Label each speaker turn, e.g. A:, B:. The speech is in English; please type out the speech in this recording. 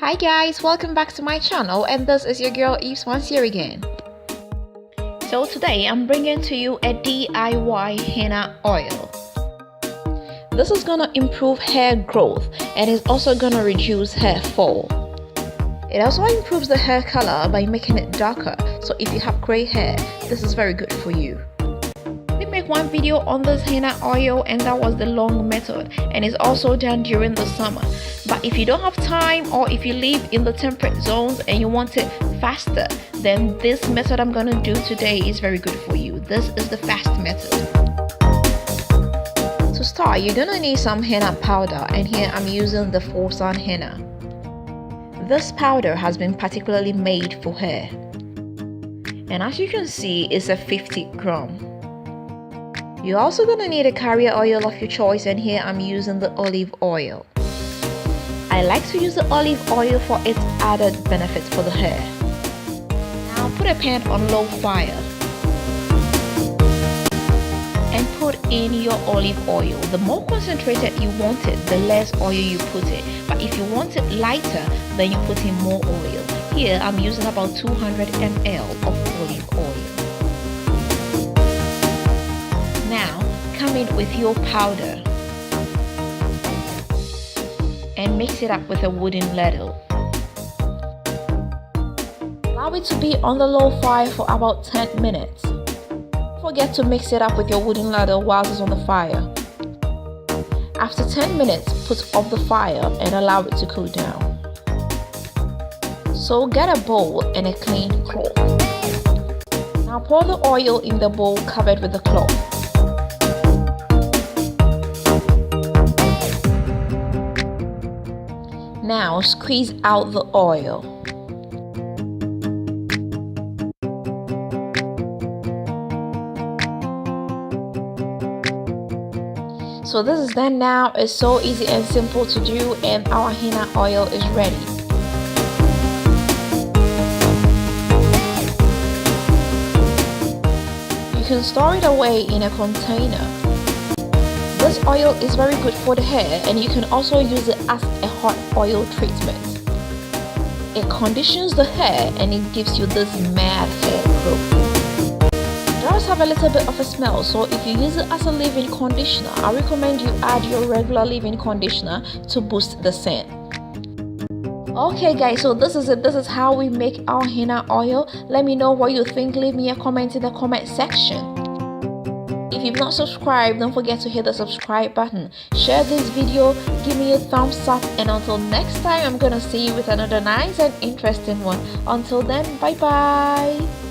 A: Hi guys, welcome back to my channel, and this is your girl Yves once here again. So today I'm bringing to you a DIY henna oil. This is gonna improve hair growth and is also gonna reduce hair fall. It also improves the hair color by making it darker, so if you have gray hair, this is very good for you. I did make one video on this henna oil, and that was the long method, and it's also done during the summer. But if you don't have time, or if you live in the temperate zones and you want it faster, then this method I'm gonna do today is very good for you. This is the fast method. To start, you're gonna need some henna powder, and here I'm using the 4-sun henna. This powder has been particularly made for hair, and as you can see, it's a 50 gram. You're also gonna need a carrier oil of your choice, and here I'm using the olive oil. I like to use the olive oil for its added benefits for the hair. Now put a pan on low fire and put in your olive oil. The more concentrated you want it, the less oil you put in. But if you want it lighter, then you put in more oil. Here I'm using about 200 ml of olive oil. Now come in with your powder and mix it up with a wooden ladle. Allow it to be on the low fire for about 10 minutes. Don't forget to mix it up with your wooden ladle whilst it's on the fire. After 10 minutes, put off the fire and allow it to cool down. So get a bowl and a clean cloth. Now pour the oil in the bowl covered with the cloth. Now squeeze out the oil. So this is done now. It's so easy and simple to do, and our henna oil is ready. You can store it away in a container. This oil is very good for the hair, and you can also use it as a hot oil treatment. It conditions the hair and it gives you this mad hair growth. It does have a little bit of a smell, so if you use it as a leave-in conditioner, I recommend you add your regular leave-in conditioner to boost the scent. Okay guys, so this is it. This is how we make our henna oil. Let me know what you think. Leave me a comment in the comment section. If you've not subscribed, don't forget to hit the subscribe button. Share this video, give me a thumbs up, and until next time, I'm gonna see you with another nice and interesting one. Until then, bye bye.